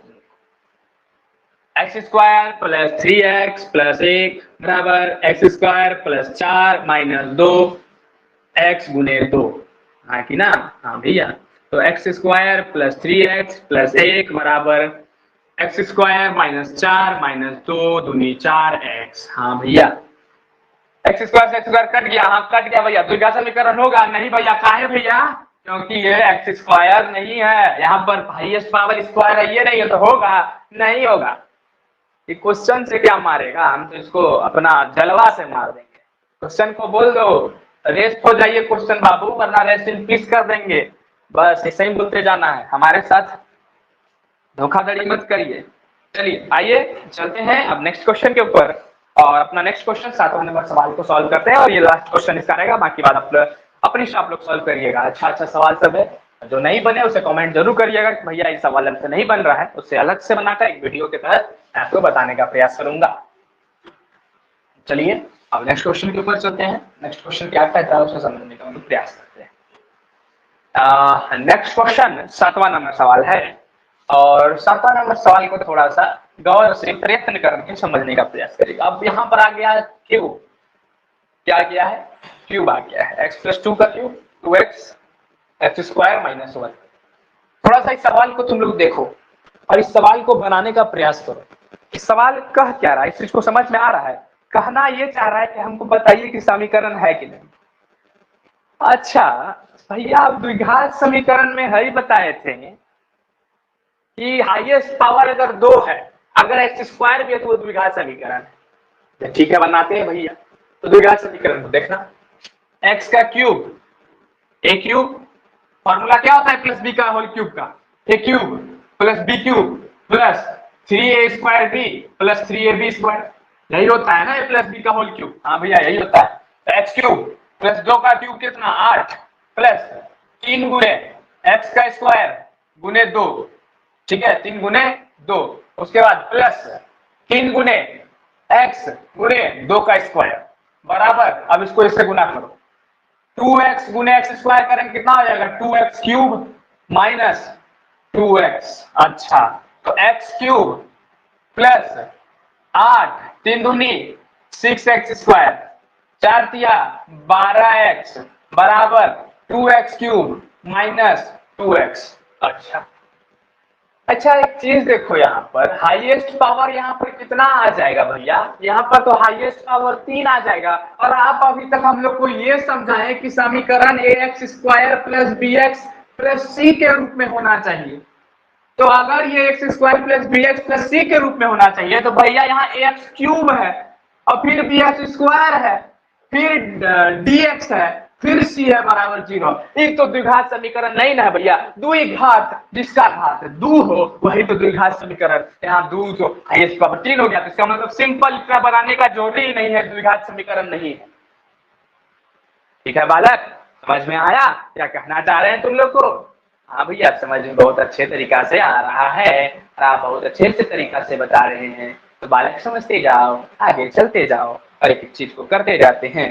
x² + 3x + 1 बराबर x² + 4 - 2 x गुने 2। हाँ कि ना? हाँ भैया, तो x² + 3x + 1 बराबर x² - 4 - 2 दूनी 4x। हाँ भैया, x² से x² कट गया। हाँ कट गया भैया, द्विघात समीकरण होगा नहीं भैया? काहे भैया? क्योंकि ये x² नहीं है, यहाँ पर हाईएस्ट पावर स्क्वायर है, ये नहीं है तो होगा नहीं होगा। ये क्वेश्चन से क्या मारेगा, हम तो इसको अपना जलवा से मार देंगे। क्वेश्चन को बोल दो रेस्ट हो जाइए क्वेश्चन बाबू, वरना रेस्ट इन पीस कर देंगे। बस ऐसे ही बोलते जाना है, हमारे साथ धोखाधड़ी मत करिए। चलिए आइए चलते हैं अब नेक्स्ट क्वेश्चन के ऊपर, और अपना नेक्स्ट क्वेश्चन 7वां नंबर सवाल को सॉल्व करते हैं, और ये लास्ट क्वेश्चन इसका रहेगा। बाकी बात अपने से आप लोग सॉल्व करिएगा। अच्छा अच्छा सवाल सब है, जो नहीं बने उसे कमेंट जरूर करिएगा कि भैया इस सवाल हमसे नहीं बन रहा है, उससे अलग से बनाकर एक वीडियो के तहत आपको बताने का प्रयास करूंगा। चलिए अब नेक्स्ट क्वेश्चन के ऊपर चलते हैं। नेक्स्ट क्वेश्चन क्या कहता है उसे समझने का प्रयास करते हैं। नेक्स्ट क्वेश्चन 7वां नंबर सवाल है, और 7वां नंबर सवाल को थोड़ा सा गौर से प्रयत्न करके समझने का प्रयास करिएगा। अब यहाँ पर आ गया क्यूब, क्या गया है? क्यूब आ गया है। x+2 का क्यूब 2x x² - 1। थोड़ा सा इस सवाल को तुम लोग देखो और इस सवाल को बनाने का प्रयास करो। इस सवाल कह क्या रहा है, इस चीज को समझ में आ रहा है? कहना ये चाह रहा है कि हमको बताइए कि समीकरण है कि नहीं। अच्छा भैया, आप द्विघात समीकरण में है ही बताए थे कि हाईएस्ट पावर अगर 2 है, अगर x² भी है तो वो द्विघात समीकरण है। ठीक है बनाते हैं भैया। तो द्विघात समीकरण को देखना, x का क्यूब a क्यूब, फॉर्मूला क्या होता है प्लस b का होल क्यूब का, a cube plus b cube plus 3a² b plus 3ab², यही होता है ना a प्लस b का होल क्यूब। हाँ भैया यही होता है। तो x क्यूब प्लस 2 का क्यूब कितना 8 प्लस 3 गुने x का स्क्वायर गुने 2, ठीक है 3 गुने 2, उसके बाद प्लस 3 गुने x गुने 2 का स्क्वायर बराबर, अब इसको इससे गुना करो, 2x गुने x² करेंगे कितना हो जाएगा 2x क्यूब माइनस 2x। अच्छा तो x क्यूब प्लस 8 3 दूनी 6x², 4 तिया 12x बराबर 2x क्यूब माइनस 2x। अच्छा अच्छा एक चीज देखो, यहाँ पर हाईएस्ट पावर यहाँ पर कितना आ जाएगा भैया? यहाँ पर तो हाईएस्ट पावर 3 आ जाएगा। और आप अभी तक हम लोग को ये समझाए कि समीकरण ax² + bx + c के रूप में होना चाहिए। तो अगर ये x² + bx + c के रूप में होना चाहिए तो भैया यहाँ ax क्यूब है, और फिर बी एक्स स्क्वायर है, फिर डी एक्स है, फिर सी है बराबर 0। एक तो द्विघात समीकरण नहीं ना भैया, द्विघात जिसका घात दो हो वही तो द्विघात समीकरण। यहाँ दो तो इसका 3 हो गया, तो इसका मतलब सिंपल इसका बनाने का जरूरत ही नहीं है, द्विघात समीकरण नहीं है। ठीक है बालक, समझ में आया क्या कहना चाह रहे हैं तुम लोग को? हाँ भैया समझ में बहुत अच्छे तरीका से आ रहा है और आप बहुत अच्छे से तरीका से बता रहे हैं, तो बालक समझते जाओ, आगे चलते जाओ और एक एक चीज को करते जाते हैं।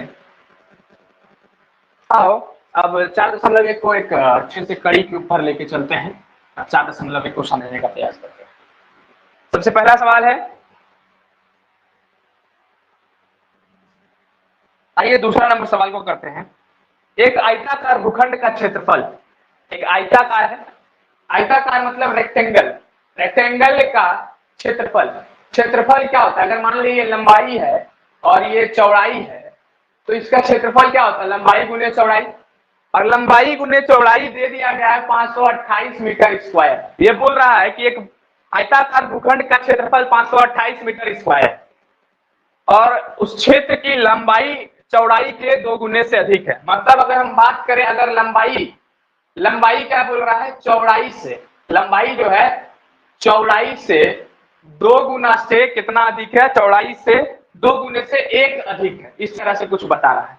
आओ अब 4.1 को एक अच्छे से कड़ी के ऊपर लेके चलते हैं, 4.1 को समझने का प्रयास करते हैं। सबसे पहला सवाल है, आइए दूसरा नंबर सवाल को करते हैं। एक आयताकार भूखंड का क्षेत्रफल, एक आयताकार है, आयताकार मतलब रेक्टेंगल, रेक्टेंगल का क्षेत्रफल, क्षेत्रफल क्या होता है? अगर मान लीजिए लंबाई है और ये चौड़ाई है तो इसका क्षेत्रफल क्या होता है? लंबाई गुने चौड़ाई, और लंबाई गुने चौड़ाई दे दिया गया है 528 मीटर स्क्वायर। ये बोल रहा है कि एक आयताकार भूखंड का क्षेत्रफल 528 मीटर स्क्वायर और उस क्षेत्र की लंबाई चौड़ाई के 2 गुने से अधिक है। मतलब अगर हम बात करें, अगर लंबाई, लंबाई क्या बोल रहा है? चौड़ाई से, लंबाई जो है चौड़ाई से 2 गुना से कितना अधिक है? चौड़ाई से 2 गुने से 1 अधिक है, इस तरह से कुछ बता रहा है।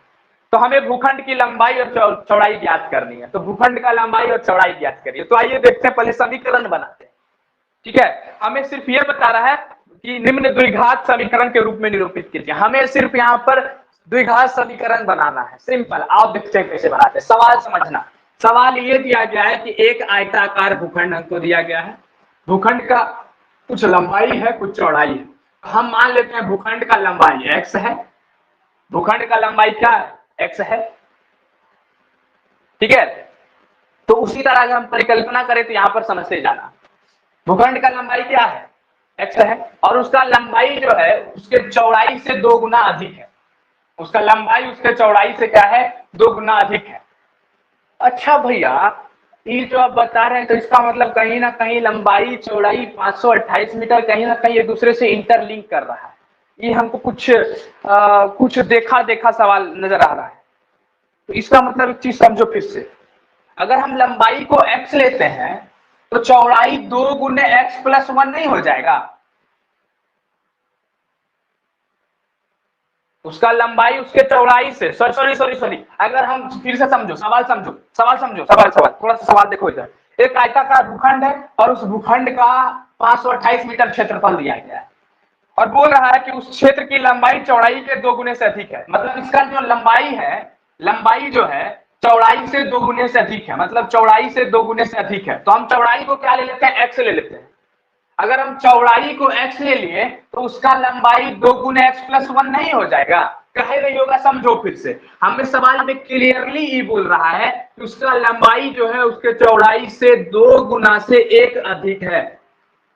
तो हमें भूखंड की लंबाई और चौड़ाई ज्ञात करनी है, तो भूखंड का लंबाई और चौड़ाई ज्ञात करिए। तो आइए देखते हैं, पहले समीकरण बनाते हैं। ठीक है, हमें सिर्फ ये बता रहा है कि निम्न द्विघात समीकरण के रूप में निरूपित कीजिए। हमें सिर्फ यहाँ पर द्विघात समीकरण बनाना है, सिंपल। आप देखते हैं कैसे बनाते हैं, सवाल समझना। सवाल ये दिया गया है कि एक आयताकार भूखंड हमको दिया गया है, भूखंड का कुछ लंबाई है कुछ चौड़ाई है। हम मान लेते हैं भूखंड का लंबाई x है, भूखंड का लंबाई क्या है? x है। ठीक है, तो उसी तरह अगर हम परिकल्पना करें तो यहां पर समझते जाना, भूखंड का लंबाई क्या है? x है, और उसका लंबाई जो है उसके चौड़ाई से 2 गुना अधिक है, उसका लंबाई उसके चौड़ाई से क्या है? 2 गुना अधिक है। अच्छा भैया, ये जो आप बता रहे हैं तो इसका मतलब कहीं ना कहीं लंबाई चौड़ाई 528 मीटर कहीं ना कहीं एक दूसरे से इंटरलिंक कर रहा है। ये हमको कुछ देखा देखा सवाल नजर आ रहा है। तो इसका मतलब एक चीज समझो फिर से, अगर हम लंबाई को x लेते हैं तो चौड़ाई 2 गुने x प्लस 1 नहीं हो जाएगा? उसका लंबाई उसके चौड़ाई से, सॉरी, अगर हम फिर से समझो, सवाल समझो, सवाल थोड़ा सा सवाल देखो इधर। एक आयताकार भूखंड है और उस भूखंड का 528 मीटर क्षेत्रफल दिया गया है और बोल रहा है कि उस क्षेत्र की लंबाई चौड़ाई के 2 गुने से अधिक है। मतलब इसका जो लंबाई है, लंबाई जो है चौड़ाई से 2 गुने से अधिक है, मतलब चौड़ाई से 2 गुने से अधिक है। तो हम चौड़ाई को क्या ले लेते हैं? x ले लेते हैं। अगर हम चौड़ाई को x ले लिए तो उसका लंबाई 2 गुने x प्लस 1 नहीं हो जाएगा? कहे नहीं होगा, समझो फिर से। हमें सवाल में क्लियरली ये बोल रहा है कि उसका लंबाई जो है उसके चौड़ाई से 2 गुना से 1 अधिक है।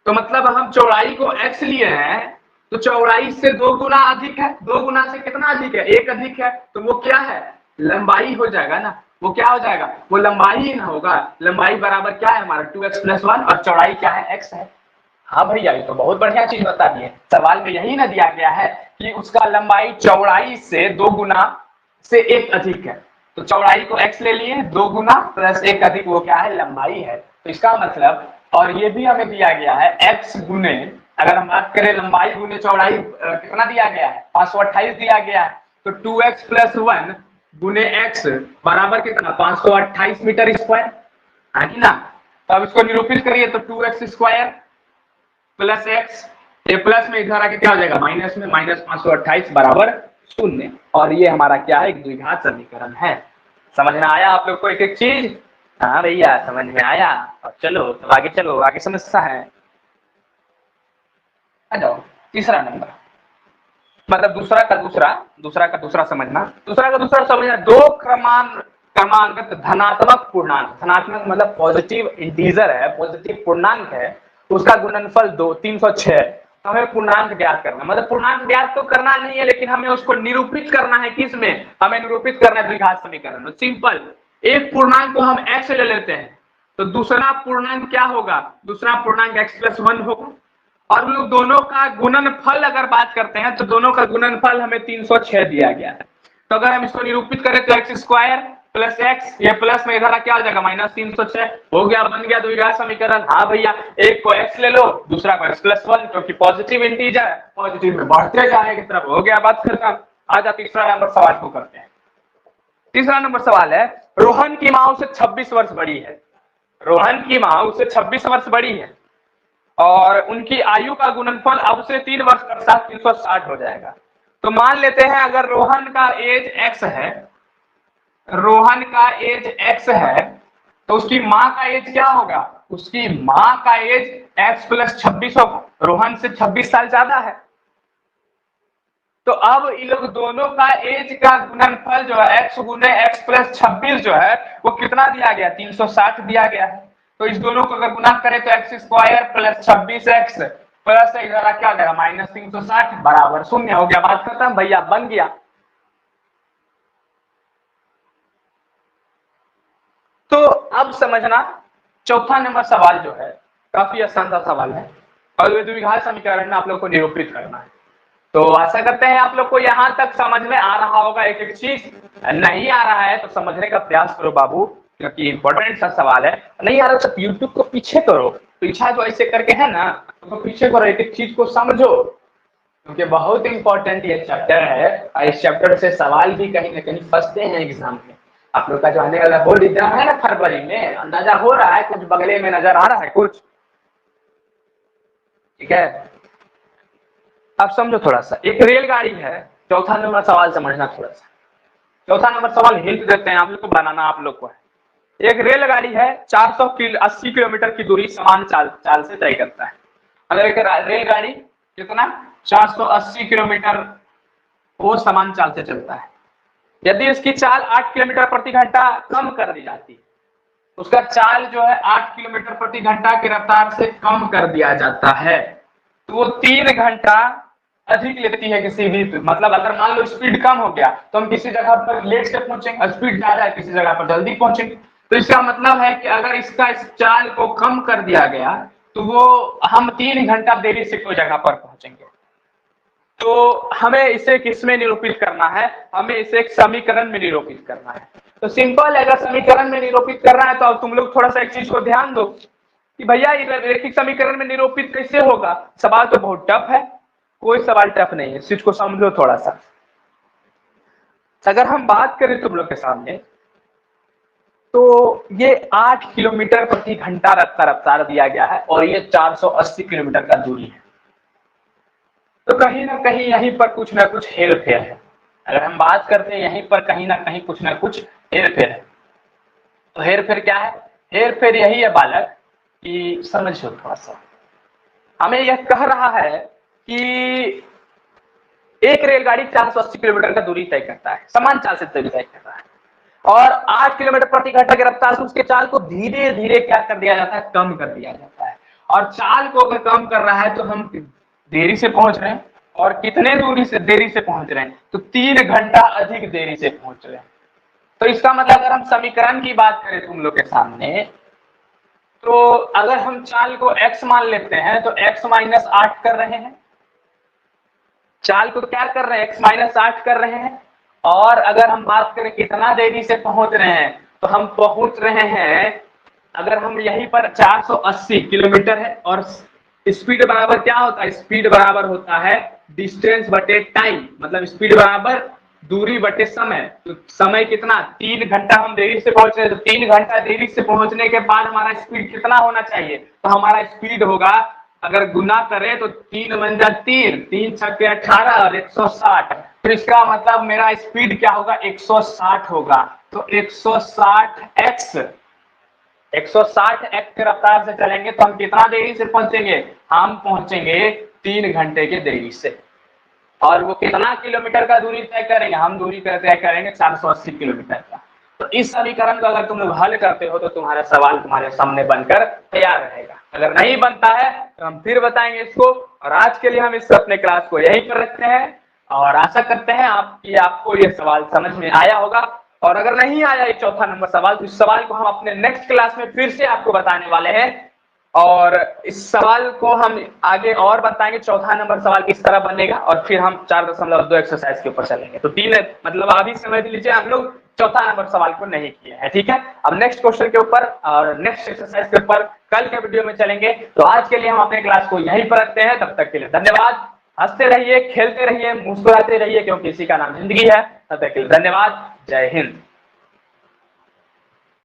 तो मतलब हम चौड़ाई को x लिए हैं तो चौड़ाई से 2 गुना अधिक है, 2 गुना से कितना अधिक है? 1 अधिक है। तो वो क्या है? लंबाई हो जाएगा ना। वो क्या हो जाएगा? वो लंबाई ही ना होगा। लंबाई बराबर क्या है हमारा? 2x प्लस 1 और चौड़ाई क्या है? x है। हाँ भैया, ये तो बहुत बढ़िया चीज बता दी है। सवाल में यही ना दिया गया है कि उसका लंबाई चौड़ाई से 2 गुना से 1 अधिक है। तो चौड़ाई को x ले लिए, 2 गुना प्लस 1 अधिक, वो क्या है? लंबाई है। तो इसका मतलब, और ये भी हमें दिया गया है x गुने, अगर हम बात करें लंबाई गुने चौड़ाई कितना दिया गया है? 528 दिया गया है। तो 2x प्लस 1 गुने x बराबर कितना? 528 मीटर स्क्वायर, है कि ना? तो अब इसको निरूपित करिए तो 2x स्क्वायर प्लस x, ये प्लस में इधर आके क्या हो जाएगा? माइनस में, माइनस 528 बराबर 0। और ये हमारा क्या है? एक द्विघात समीकरण है। समझ में आया आप लोग को एक एक चीज? हाँ भैया समझ में आया। और चलो तो आगे चलो, आगे समस्या है। हेलो, तीसरा नंबर, मतलब दूसरा का दूसरा समझना। 2 क्रमांगत धनात्मक पूर्णांक, धनात्मक मतलब पॉजिटिव इंटीजर है, पॉजिटिव पूर्णांक है, उसका गुणनफल 306। तो हमें पूर्णांक ज्ञात करना, मतलब पूर्णांक ज्ञात तो करना नहीं है लेकिन हमें उसको निरूपित करना है। किस में? हमें निरूपित करना है द्विघात समीकरण में। सिंपल, एक पूर्णांक को हम x ले लेते हैं तो दूसरा पूर्णांक क्या होगा? दूसरा पूर्णांक x प्लस 1 होगा और लोग दोनों का गुणनफल अगर बात करते हैं तो दोनों का गुणनफल हमें 306 दिया गया है। तो अगर हम इसको निरूपित करें तो एक्स स्क्वायर प्लस एक्स, ये प्लस में इधर क्या हो जाएगा माइनस 306 हो गया, बन गया द्विघात समीकरण। हाँ भैया, एक को एक्स ले लो, दूसरा को एक्स प्लस वन, क्योंकि पॉजिटिव इंटीजर है, पॉजिटिव में बढ़ते जाने की तरफ, हो गया बात खत्म। आजा तीसरा नंबर सवाल को करते हैं। तीसरा नंबर सवाल है, रोहन की मां उससे 26 वर्ष बड़ी है। रोहन की मां उससे 26 वर्ष बड़ी है और उनकी आयु का गुणनफल अब से 3 वर्ष का साथ 360 हो जाएगा। तो मान लेते हैं अगर रोहन का एज एक्स है, रोहन का एज एक्स है, तो उसकी मां का एज क्या होगा? उसकी मां का एज एक्स प्लस 26 होगा। रोहन से 26 साल ज्यादा है। तो अब इन लोग दोनों का एज का गुणनफल जो है एक्स गुने एक्स प्लस 26 जो है वो कितना दिया गया? 360 दिया गया है। तो इस दोनों को अगर गुना करें तो x square plus 26 x plus एक क्या हो जाएगा माइनस 360 बराबर 0 हो गया, बात खत्म भैया, बन गया। तो अब समझना, चौथा नंबर सवाल जो है काफी आसान सा सवाल है और द्विघात समीकरण में आप लोग को निरूपित करना है। तो आशा करते हैं आप लोग को यहां तक समझ में आ रहा होगा। एक एक चीज नहीं आ रहा है तो समझने का प्रयास करो बाबू, क्योंकि इंपॉर्टेंट सा सवाल है। नहीं आ रहा तो यूट्यूब को पीछे करो, पीछा जो ऐसे करके है ना, तो पीछे करो, एक एक चीज को समझो, क्योंकि बहुत इंपॉर्टेंट ये चैप्टर है और इस चैप्टर से सवाल भी कहीं ना कहीं फंसते हैं एग्जाम में। आप लोग का जो आने वाला बोर्ड एग्जाम है ना फरवरी में, अंदाजा हो रहा है, कुछ बगले में नजर आ रहा है कुछ, ठीक है। अब समझो थोड़ा सा, एक रेलगाड़ी है, चौथा नंबर सवाल समझना थोड़ा सा। चौथा नंबर सवाल हिंट देते हैं आप लोग को, बनाना आप लोग को है। एक रेलगाड़ी है, 480 किलोमीटर की दूरी समान चाल से तय करता है। अगर एक रेलगाड़ी कितना 480 किलोमीटर वो समान चाल से चलता है, यदि इसकी चाल 8 किलोमीटर प्रति घंटा कम कर दी जाती है, उसका चाल जो है 8 किलोमीटर प्रति घंटा की रफ्तार से कम कर दिया जाता है, तो वो 3 घंटा अधिक लेती है किसी भी, मतलब अगर मान लो स्पीड कम हो गया तो हम किसी जगह पर लेट से पहुंचेंगे, स्पीड ज्यादा है किसी जगह पर जल्दी पहुंचेंगे। तो इसका मतलब है कि अगर इसका इस चाल को कम कर दिया गया तो वो हम 3 घंटा देरी से कोई जगह पर पहुंचेंगे। तो हमें इसे किसमें निरूपित करना है? हमें इसे एक समीकरण में निरूपित करना है। तो सिंपल है, अगर समीकरण में निरूपित करना है तो अब तुम लोग थोड़ा सा एक चीज को ध्यान दो कि भैया ये रैखिक समीकरण में निरूपित कैसे होगा। सवाल तो बहुत टफ है, कोई सवाल टफ नहीं है, इस चीज को समझो थोड़ा सा। अगर हम बात करें तुम लोग के सामने, तो ये 8 किलोमीटर प्रति घंटा रफ्तार दिया गया है और ये 480 किलोमीटर का दूरी है। तो कहीं ना कहीं यहीं पर कुछ ना कुछ हेर फेर है। अगर हम बात करते हैं यहीं पर कहीं ना कहीं कुछ ना कुछ हेर फेर है। तो हेर फेर क्या है? हेर फेर यही है बालक कि समझो थोड़ा सा, हमें यह कह रहा है कि एक रेलगाड़ी 480 किलोमीटर का दूरी तय करता है, समान चाल से दूरी तय कर रहा है, और 8 किलोमीटर प्रति घंटा की रफ्तार से उसके चाल को धीरे धीरे क्या कर दिया जाता है? कम कर दिया जाता है। और चाल को अगर कम कर रहा है तो हम देरी से पहुंच रहे हैं, और कितने दूरी से देरी से पहुंच रहे हैं? तो 3 घंटा अधिक देरी से पहुंच रहे हैं। तो इसका मतलब अगर हम समीकरण की बात करें तुम लोग के सामने, तो अगर हम चाल को x मान लेते हैं तो x माइनस 8 कर रहे हैं, चाल को क्या कर रहे हैं? x माइनस 8 कर रहे हैं। और अगर हम बात करें कितना देरी से पहुंच रहे हैं, तो हम पहुंच रहे हैं, अगर हम यहीं पर 480 किलोमीटर है और स्पीड बराबर क्या होता है? स्पीड बराबर होता है डिस्टेंस बटे टाइम, मतलब स्पीड बराबर दूरी बटे समय। तो समय कितना? 3 घंटा हम देरी से पहुंच रहे हैं, तो 3 घंटा देरी से पहुंचने के बाद हमारा स्पीड कितना होना चाहिए? तो हमारा स्पीड होगा, अगर गुना करें तो 3 मंजा 3, 3 छक्के 18 और 160। तो इसका मतलब मेरा स्पीड क्या होगा? 160 होगा। तो 160x 160 एक्स की रफ्तार से चलेंगे तो हम कितना देरी से पहुंचेंगे? हम पहुंचेंगे 3 घंटे की देरी से। और वो कितना किलोमीटर का दूरी तय करेंगे? हम दूरी तय करेंगे 480 किलोमीटर का। तो इस समीकरण को अगर तुम लोग हल करते हो तो तुम्हारा सवाल तुम्हारे सामने बनकर तैयार रहेगा। अगर नहीं बनता है तो हम फिर बताएंगे इसको। और आज के लिए हम इस अपने क्लास को यहीं पर रखते हैं और आशा करते हैं आपको ये सवाल समझ में आया होगा। और अगर नहीं आया ये चौथा नंबर सवाल, तो इस सवाल को हम अपने नेक्स्ट क्लास में फिर से आपको बताने वाले हैं और इस सवाल को हम आगे और बताएंगे, चौथा नंबर सवाल किस तरह बनेगा, और फिर हम 4.2 एक्सरसाइज के ऊपर चलेंगे। तो 3 मतलब अभी समझ लीजिए हम लोग चौथा नंबर सवाल को नहीं किए हैं, ठीक है। अब नेक्स्ट क्वेश्चन के ऊपर और नेक्स्ट एक्सरसाइज के ऊपर कल के वीडियो में चलेंगे। तो आज के लिए हम अपने क्लास को यहीं पर रखते हैं, तब तक के लिए धन्यवाद। हंसते रहिए, खेलते रहिए, मुस्कुराते रहिए, क्योंकि इसी का नाम जिंदगी है। तब तक के लिए धन्यवाद। जय हिंद।